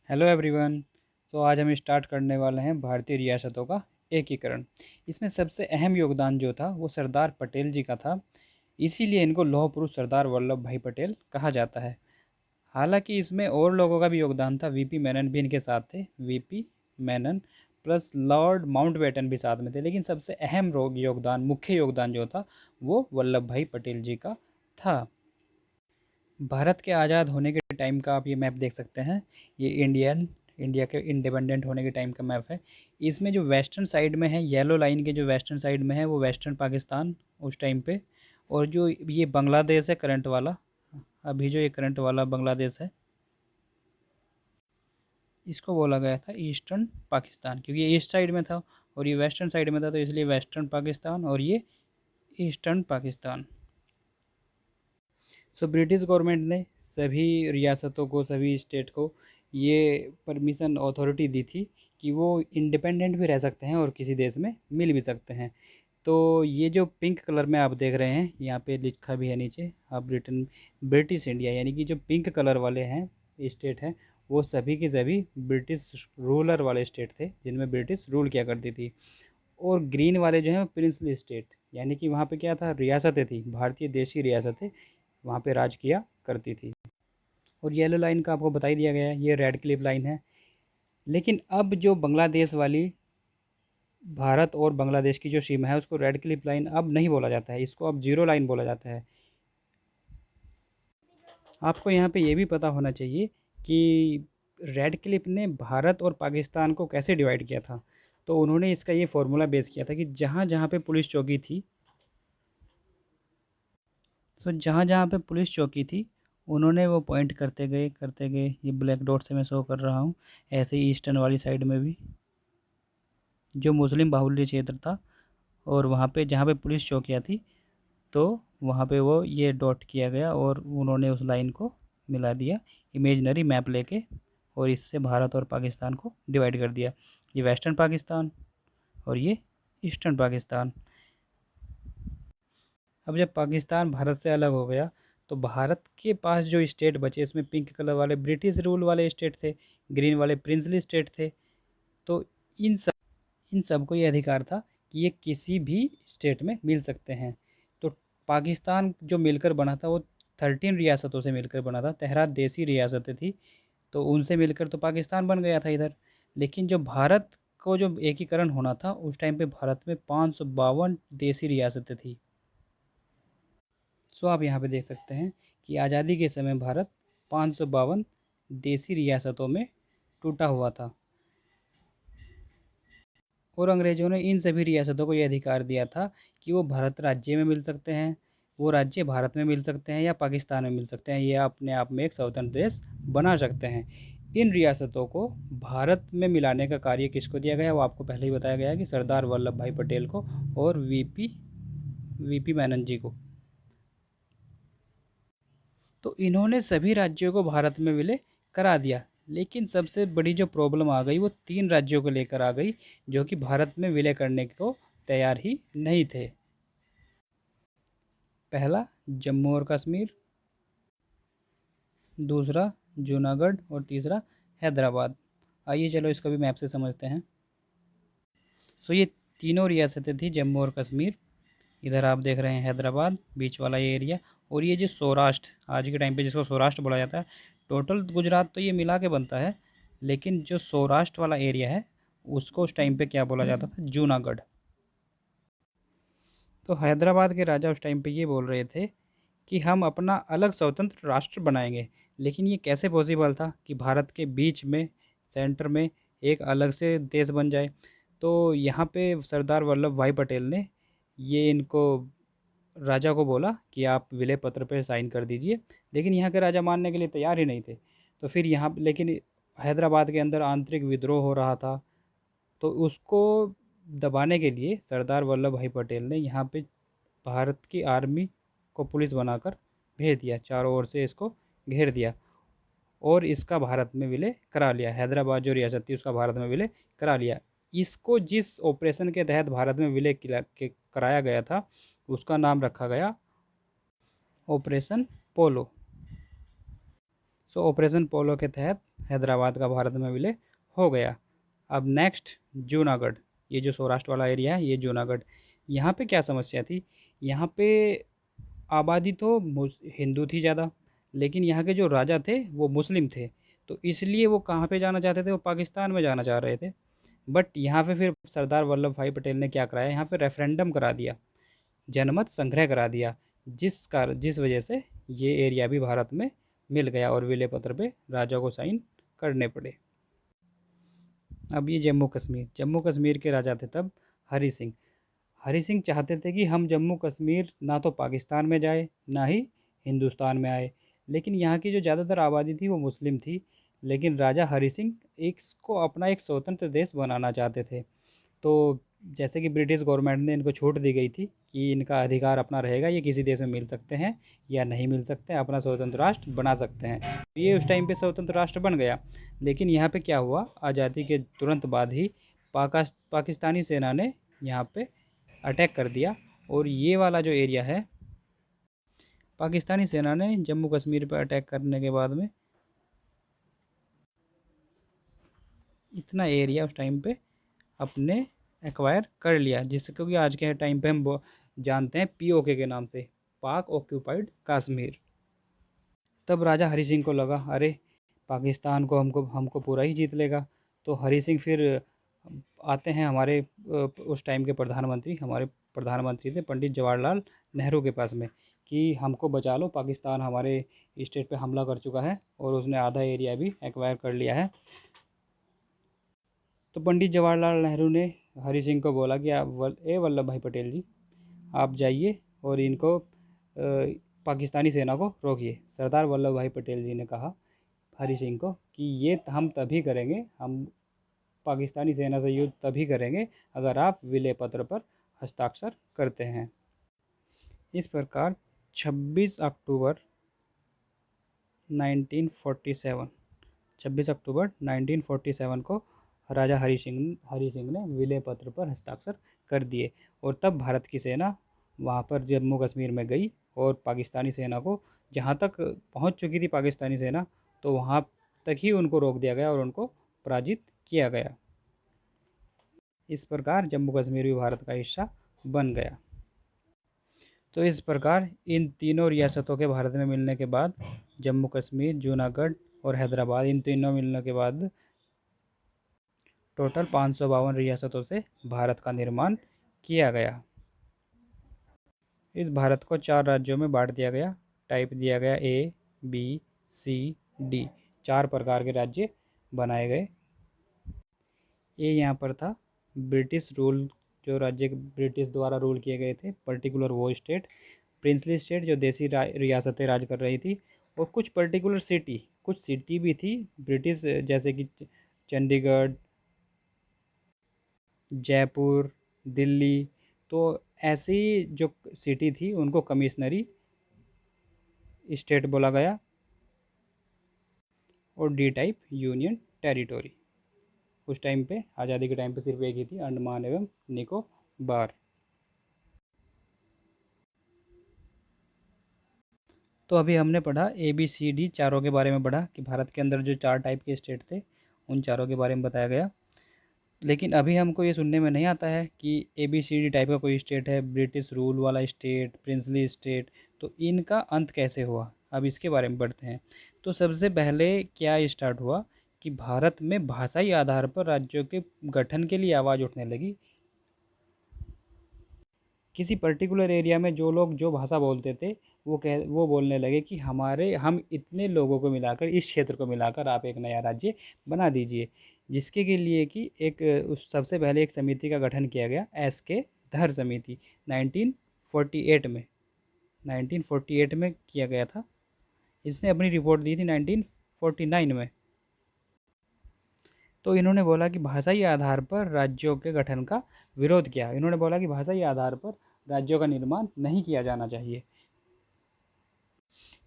Hello everyone. तो आज हम स्टार्ट करने वाले हैं भारतीय रियासतों का एकीकरण। इसमें सबसे अहम योगदान जो था वो सरदार पटेल जी का था। इसीलिए इनको लौह पुरुष सरदार वल्लभ भाई पटेल कहा जाता है। हालांकि इसमें और लोगों का भी योगदान था। वीपी मेनन भी इनके साथ थे। VP Menon plus Lord Mountbatten भी साथ में थे, लेकिन सबसे अहम योगदान, मुख्य योगदान जो था वो वल्लभ भाई पटेल जी का था। भारत के आज़ाद होने के टाइम का आप ये मैप देख सकते हैं। ये इंडिया के इंडिपेंडेंट होने के टाइम का मैप है। इसमें जो वेस्टर्न साइड में है, येलो लाइन के जो वेस्टर्न साइड में है वो वेस्टर्न पाकिस्तान उस टाइम पे। और जो ये बांग्लादेश है करंट वाला, अभी जो ये करंट वाला बांग्लादेश है, इसको बोला गया था ईस्टर्न पाकिस्तान, क्योंकि ये ईस्ट साइड में था और ये वेस्टर्न साइड में था, तो इसलिए वेस्टर्न पाकिस्तान और ये eastern Pakistan. So British government ने सभी रियासतों को, सभी स्टेट को ये परमिशन, अथॉरिटी दी थी कि वो इंडिपेंडेंट भी रह सकते हैं और किसी देश में मिल भी सकते हैं। तो ये जो पिंक कलर में आप देख रहे हैं, यहाँ पे लिखा भी है नीचे, आप ब्रिटिश इंडिया, यानी कि जो पिंक कलर वाले हैं स्टेट हैं, वो सभी के सभी ब्रिटिश रूलर वाले स्टेट थे, जिनमें ब्रिटिश रूल किया करती थी। और ग्रीन वाले जो हैं वो प्रिंसली स्टेट, यानी कि वहाँ पे क्या था, रियासतें थी, भारतीय देशी रियासतें वहाँ पे राज किया करती थी। और येलो लाइन का आपको बता ही दिया गया है, ये रेड क्लिफ लाइन है। लेकिन अब जो बांग्लादेश वाली, भारत और बांग्लादेश की जो सीमा है, उसको रेड क्लिफ लाइन अब नहीं बोला जाता है, इसको अब जीरो लाइन बोला जाता है। आपको यहाँ पे ये भी पता होना चाहिए कि रेड क्लिफ ने भारत और पाकिस्तान को कैसे डिवाइड किया था। तो उन्होंने इसका ये फॉर्मूला बेस किया था कि जहाँ जहाँ पे पुलिस चौकी थी, तो जहाँ जहाँ पे पुलिस चौकी थी, उन्होंने वो पॉइंट करते गए, ये ब्लैक डॉट से मैं शो कर रहा हूँ। ऐसे ही ईस्टर्न वाली साइड में भी जो मुस्लिम बाहुल्य क्षेत्र था, और वहाँ पे जहाँ पे पुलिस चौकियाँ थी, तो वहाँ पे वो ये डॉट किया गया और उन्होंने उस लाइन को मिला दिया इमेजनरी मैप लेके, और इससे भारत और पाकिस्तान को डिवाइड कर दिया। ये वेस्टर्न पाकिस्तान और ये ईस्टर्न पाकिस्तान। अब जब पाकिस्तान भारत से अलग हो गया, तो भारत के पास जो स्टेट बचे, इसमें पिंक कलर वाले ब्रिटिश रूल वाले स्टेट थे, ग्रीन वाले प्रिंसली स्टेट थे। तो इन सब को ये अधिकार था कि ये किसी भी स्टेट में मिल सकते हैं। तो पाकिस्तान जो मिलकर बना था वो 13 रियासतों से मिलकर बना था। 13 देसी रियासतें थी, तो उनसे मिलकर तो पाकिस्तान बन गया था इधर। लेकिन जो भारत को जो एकीकरण होना था, उस टाइम पे भारत में 552 देसी रियासतें थी। सो आप यहाँ पे देख सकते हैं कि आज़ादी के समय भारत 552 देसी रियासतों में टूटा हुआ था। और अंग्रेज़ों ने इन सभी रियासतों को ये अधिकार दिया था कि वो भारत राज्य में मिल सकते हैं, वो राज्य भारत में मिल सकते हैं या पाकिस्तान में मिल सकते हैं, या अपने आप में एक स्वतंत्र देश बना सकते हैं। इन रियासतों को भारत में मिलाने का कार्य किसको दिया गया, वो आपको पहले ही बताया गया कि सरदार वल्लभ भाई पटेल को और वीपी वीपी मेनन जी को। तो इन्होंने सभी राज्यों को भारत में विलय करा दिया। लेकिन सबसे बड़ी जो प्रॉब्लम आ गई वो 3 राज्यों को लेकर आ गई, जो कि भारत में विलय करने को तैयार ही नहीं थे। पहला जम्मू और कश्मीर, दूसरा जूनागढ़ और तीसरा हैदराबाद। आइए चलो इसको भी मैप से समझते हैं। सो ये तीनों रियासतें थी, जम्मू और कश्मीर, इधर आप देख रहे हैं हैदराबाद, बीच वाला ये एरिया, और ये जो सौराष्ट्र, आज के टाइम पे जिसको सौराष्ट्र बोला जाता है, टोटल गुजरात तो ये मिला के बनता है, लेकिन जो सौराष्ट्र वाला एरिया है उसको उस टाइम पे क्या बोला जाता था, जूनागढ़। तो हैदराबाद के राजा उस टाइम पे ये बोल रहे थे कि हम अपना अलग स्वतंत्र राष्ट्र बनाएंगे। लेकिन ये कैसे पॉसिबल था कि भारत के बीच में, सेंटर में एक अलग से देश बन जाए। तो यहाँ पे सरदार वल्लभ भाई पटेल ने ये इनको, राजा को बोला कि आप विलय पत्र पे साइन कर दीजिए। लेकिन यहाँ के राजा मानने के लिए तैयार ही नहीं थे। तो फिर यहाँ, लेकिन हैदराबाद के अंदर आंतरिक विद्रोह हो रहा था, तो उसको दबाने के लिए सरदार वल्लभ भाई पटेल ने यहाँ पे भारत की आर्मी को पुलिस बनाकर भेज दिया, चारों ओर से इसको घेर दिया, और इसका भारत में विलय करा लिया। हैदराबाद जो रियासत थी उसका भारत में विलय करा लिया। इसको जिस ऑपरेशन के तहत भारत में विलय कराया गया था, उसका नाम रखा गया ऑपरेशन पोलो। सो ऑपरेशन पोलो के तहत हैदराबाद का भारत में विलय हो गया। अब नेक्स्ट जूनागढ़, ये जो सौराष्ट्र वाला एरिया है ये जूनागढ़। यहाँ पे क्या समस्या थी, यहाँ पे आबादी तो हिंदू थी ज़्यादा, लेकिन यहाँ के जो राजा थे वो मुस्लिम थे। तो इसलिए वो कहाँ पे जाना चाहते थे, वो पाकिस्तान में जाना चाह रहे थे। बट यहाँ पे फिर सरदार वल्लभ भाई पटेल ने क्या कराया, यहाँ पे रेफरेंडम करा दिया, जनमत संग्रह करा दिया, जिस वजह से ये एरिया भी भारत में मिल गया और विलय पत्र पे राजा को साइन करने पड़े। अब ये जम्मू कश्मीर के राजा थे तब हरी सिंह। हरी सिंह चाहते थे कि हम जम्मू कश्मीर ना तो पाकिस्तान में जाए ना ही हिंदुस्तान में आए, लेकिन यहाँ की जो ज़्यादातर आबादी थी वो मुस्लिम थी। लेकिन राजा हरी सिंह एक को अपना एक स्वतंत्र देश बनाना चाहते थे। तो जैसे कि ब्रिटिश गवर्नमेंट ने इनको छूट दी गई थी कि इनका अधिकार अपना रहेगा, ये किसी देश में मिल सकते हैं या नहीं मिल सकते हैं, अपना स्वतंत्र राष्ट्र बना सकते हैं। ये उस टाइम पे स्वतंत्र राष्ट्र बन गया। लेकिन यहाँ पे क्या हुआ, आज़ादी के तुरंत बाद ही पाकिस्तानी सेना ने यहाँ पे अटैक कर दिया। और ये वाला जो एरिया है, पाकिस्तानी सेना ने जम्मू कश्मीर पर अटैक करने के बाद में इतना एरिया उस टाइम पे अपने एक्वायर कर लिया, जिससे क्योंकि आज के टाइम पे हम जानते हैं पीओके के नाम से, पाक ऑक्यूपाइड कश्मीर। तब राजा हरी सिंह को लगा अरे पाकिस्तान को हमको हमको पूरा ही जीत लेगा। तो हरी सिंह फिर आते हैं हमारे उस टाइम के प्रधानमंत्री, हमारे प्रधानमंत्री थे पंडित जवाहरलाल नेहरू के पास में कि हमको बचा लो, पाकिस्तान हमारे स्टेट पे हमला कर चुका है और उसने आधा एरिया भी एक्वायर कर लिया है। तो पंडित जवाहरलाल नेहरू ने हरी सिंह को बोला कि आप वल्लभ भाई पटेल जी, आप जाइए और इनको पाकिस्तानी सेना को रोकिए। सरदार वल्लभ भाई पटेल जी ने कहा हरी सिंह को कि ये हम तभी करेंगे, हम पाकिस्तानी सेना से युद्ध तभी करेंगे अगर आप विलय पत्र पर हस्ताक्षर करते हैं। इस प्रकार 26 अक्टूबर 1947 को राजा हरी सिंह ने विलय पत्र पर हस्ताक्षर कर दिए। और तब भारत की सेना वहाँ पर जम्मू कश्मीर में गई और पाकिस्तानी सेना को, जहाँ तक पहुँच चुकी थी पाकिस्तानी सेना, तो वहाँ तक ही उनको रोक दिया गया और उनको पराजित किया गया। इस प्रकार जम्मू कश्मीर भी भारत का हिस्सा बन गया। तो इस प्रकार इन तीनों रियासतों के भारत में मिलने के बाद, जम्मू कश्मीर, जूनागढ़ और हैदराबाद, इन तीनों मिलने के बाद टोटल 552 रियासतों से भारत का निर्माण किया गया। इस भारत को 4 राज्यों में बांट दिया गया, टाइप दिया गया A, B, C, D, 4 प्रकार के राज्य बनाए गए। ये यहाँ पर था ब्रिटिश रूल, जो राज्य ब्रिटिश द्वारा रूल किए गए थे, पर्टिकुलर वो स्टेट, प्रिंसली स्टेट जो देसी रियासतें राज कर रही थी, और कुछ पर्टिकुलर सिटी, कुछ सिटी भी थी ब्रिटिश, जैसे कि चंडीगढ़, जयपुर, दिल्ली। तो ऐसी जो सिटी थी उनको कमिश्नरी स्टेट बोला गया, और डी टाइप यूनियन टेरिटोरी। उस टाइम पे, आज़ादी के टाइम पे, सिर्फ एक ही थी, अंडमान एवं निकोबार। तो अभी हमने पढ़ा ABCD चारों के बारे में पढ़ा कि भारत के अंदर जो 4 टाइप के स्टेट थे उन चारों के बारे में बताया गया। लेकिन अभी हमको ये सुनने में नहीं आता है कि ABCD टाइप का कोई स्टेट है, ब्रिटिश रूल वाला स्टेट, प्रिंसली स्टेट, तो इनका अंत कैसे हुआ, अब इसके बारे में पढ़ते हैं। तो सबसे पहले क्या स्टार्ट हुआ कि भारत में भाषाई आधार पर राज्यों के गठन के लिए आवाज़ उठने लगी। किसी पर्टिकुलर एरिया में जो लोग जो भाषा बोलते थे वो बोलने लगे कि हम इतने लोगों को मिलाकर, इस क्षेत्र को मिलाकर आप एक नया राज्य बना दीजिए। जिसके के लिए कि एक उस सबसे पहले एक समिति का गठन किया गया, SK धर समिति, 1948 में 1948 में किया गया था। इसने अपनी रिपोर्ट दी थी 1949 में। तो इन्होंने बोला कि भाषाई आधार पर राज्यों के गठन का विरोध किया। इन्होंने बोला कि भाषाई आधार पर राज्यों का निर्माण नहीं किया जाना चाहिए,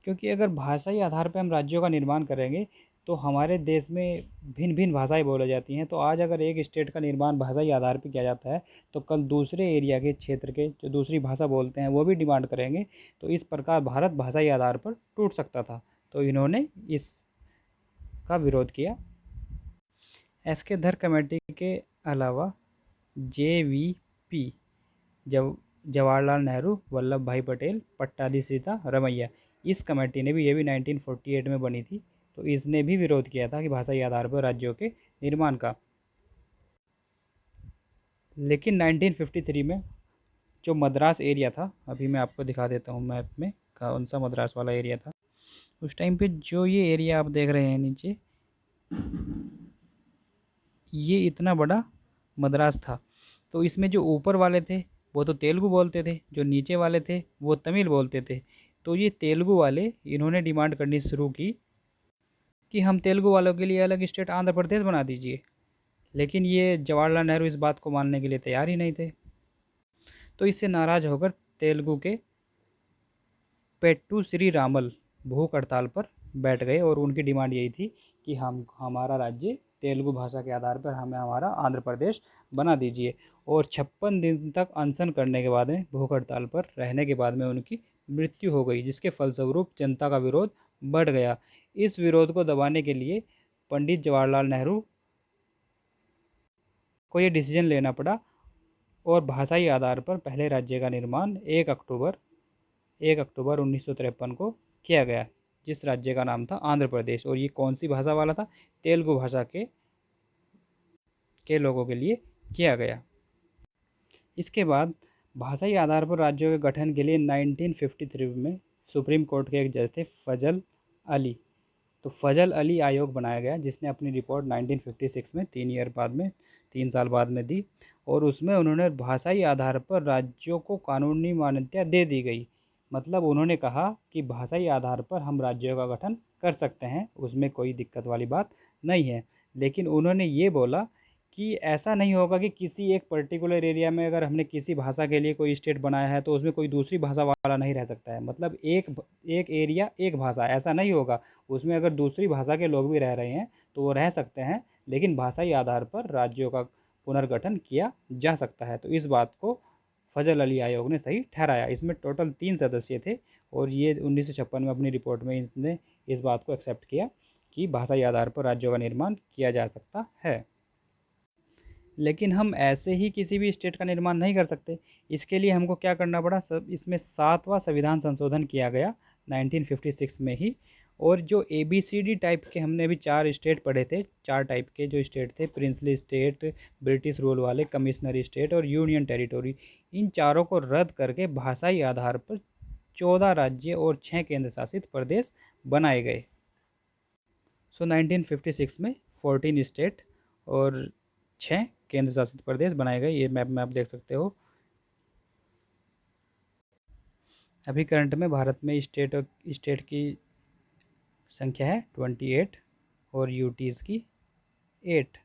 क्योंकि अगर भाषाई आधार पर हम राज्यों का निर्माण करेंगे तो हमारे देश में भिन्न भिन्न भाषाएं बोली जाती हैं। तो आज अगर एक स्टेट का निर्माण भाषाई आधार पर किया जाता है तो कल दूसरे एरिया के क्षेत्र के जो दूसरी भाषा बोलते हैं वो भी डिमांड करेंगे। तो इस प्रकार भारत भाषाई आधार पर टूट सकता था। तो इन्होंने इस का विरोध किया। एसके धर कमेटी के अलावा जेवीपी जव जवाहरलाल नेहरू, वल्लभ भाई पटेल, पट्टाभी सीता रमैया, इस कमेटी ने भी, ये भी 1948 में बनी थी, तो इसने भी विरोध किया था कि भाषाई आधार पर राज्यों के निर्माण का। लेकिन 1953 में जो मद्रास एरिया था, अभी मैं आपको दिखा देता हूँ मैप में कौन सा मद्रास वाला एरिया था। उस टाइम पे जो ये एरिया आप देख रहे हैं नीचे, ये इतना बड़ा मद्रास था। तो इसमें जो ऊपर वाले थे वो तो तेलुगु बोलते थे, जो नीचे वाले थे वो तमिल बोलते थे। तो ये तेलुगु वाले इन्होंने डिमांड करनी शुरू की कि हम तेलुगु वालों के लिए अलग स्टेट आंध्र प्रदेश बना दीजिए। लेकिन ये जवाहरलाल नेहरू इस बात को मानने के लिए तैयार ही नहीं थे। तो इससे नाराज़ होकर तेलुगु के पेट्टू श्री रामल भूख हड़ताल पर बैठ गए और उनकी डिमांड यही थी कि हम हमारा राज्य तेलुगु भाषा के आधार पर हमें हमारा आंध्र प्रदेश बना दीजिए। और 56 दिन तक अनशन करने के बाद में, भूख हड़ताल पर रहने के बाद में उनकी मृत्यु हो गई, जिसके फलस्वरूप जनता का विरोध बढ़ गया। इस विरोध को दबाने के लिए पंडित जवाहरलाल नेहरू को ये डिसीजन लेना पड़ा और भाषाई आधार पर पहले राज्य का निर्माण 1 अक्टूबर 1953 को किया गया, जिस राज्य का नाम था आंध्र प्रदेश। और ये कौन सी भाषा वाला था? तेलुगु भाषा के लोगों के लिए किया गया। इसके बाद भाषाई आधार पर राज्यों के गठन के लिए 1953 में सुप्रीम कोर्ट के एक जज थे फजल अली। तो फजल अली आयोग बनाया गया, जिसने अपनी रिपोर्ट 1956 में 3 साल बाद में दी। और उसमें उन्होंने भाषाई आधार पर राज्यों को कानूनी मान्यता दे दी गई। मतलब उन्होंने कहा कि भाषाई आधार पर हम राज्यों का गठन कर सकते हैं, उसमें कोई दिक्कत वाली बात नहीं है। लेकिन उन्होंने ये बोला कि ऐसा नहीं होगा कि किसी एक पर्टिकुलर एरिया में अगर हमने किसी भाषा के लिए कोई स्टेट बनाया है तो उसमें कोई दूसरी भाषा वाला नहीं रह सकता है। मतलब एक एरिया एक भाषा, ऐसा नहीं होगा। उसमें अगर दूसरी भाषा के लोग भी रह रहे हैं तो वो रह सकते हैं, लेकिन भाषाई आधार पर राज्यों का पुनर्गठन किया जा सकता है। तो इस बात को फजल अली आयोग ने सही ठहराया। इसमें टोटल 3 सदस्य थे और ये 1956 में अपनी रिपोर्ट में इसने इस बात को एक्सेप्ट किया कि भाषाई आधार पर राज्यों का निर्माण किया जा सकता है। लेकिन हम ऐसे ही किसी भी स्टेट का निर्माण नहीं कर सकते। इसके लिए हमको क्या करना पड़ा? सब इसमें 7वां संविधान संशोधन किया गया 1956 में ही। और जो ABCD टाइप के हमने अभी 4 स्टेट पढ़े थे, 4 टाइप के जो स्टेट थे, प्रिंसली स्टेट, ब्रिटिश रूल वाले, कमिश्नरी स्टेट और यूनियन टेरिटोरी, इन चारों को रद्द करके भाषाई आधार पर 14 राज्य और 6 केंद्र शासित प्रदेश बनाए गए। सो 1956 में 14 स्टेट और 6 केंद्र शासित प्रदेश बनाए गए। ये मैप में आप देख सकते हो। अभी करंट में भारत में स्टेट की संख्या है 28 और यूटीज़ की 8।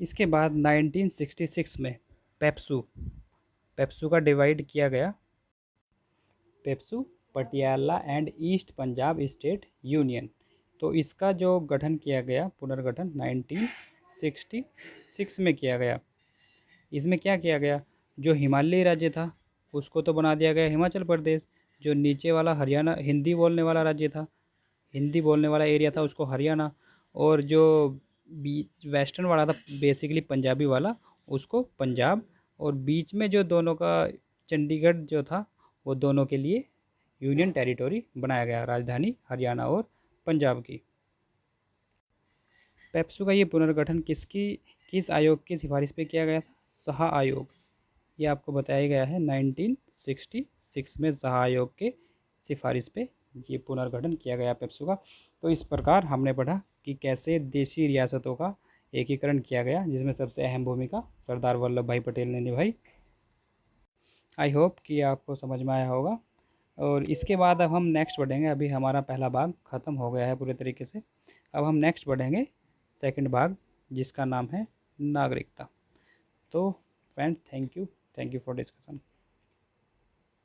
इसके बाद 1966 में पेप्सू का डिवाइड किया गया। PEPSU Patiala and east Punjab state union. तो इसका जो गठन किया गया, पुनर्गठन 1966 में किया गया। इसमें क्या किया गया? जो हिमालयी राज्य था उसको तो बना दिया गया हिमाचल प्रदेश। जो नीचे वाला हरियाणा, हिंदी बोलने वाला राज्य था, हिंदी बोलने वाला एरिया था, उसको हरियाणा। और जो बीच वेस्टर्न वाला था, बेसिकली पंजाबी वाला, उसको पंजाब। और बीच में जो दोनों का चंडीगढ़ जो था, वो दोनों के लिए यूनियन टेरिटोरी बनाया गया, राजधानी हरियाणा और पंजाब की। पेप्सू का ये पुनर्गठन किस आयोग की सिफारिश पे किया गया था? शाह आयोग। ये आपको बताया गया है 1966 में शाह आयोग के सिफारिश पे ये पुनर्गठन किया गया पेप्सू का। तो इस प्रकार हमने पढ़ा कि कैसे देशी रियासतों का एकीकरण किया गया, जिसमें सबसे अहम भूमिका सरदार वल्लभ भाई पटेल ने निभाई। आई होप कि आपको समझ में आया होगा। और इसके बाद अब हम नेक्स्ट बढ़ेंगे। अभी हमारा पहला भाग ख़त्म हो गया है पूरे तरीके से। अब हम नेक्स्ट बढ़ेंगे सेकंड भाग, जिसका नाम है नागरिकता। तो friend, thank you for discussion.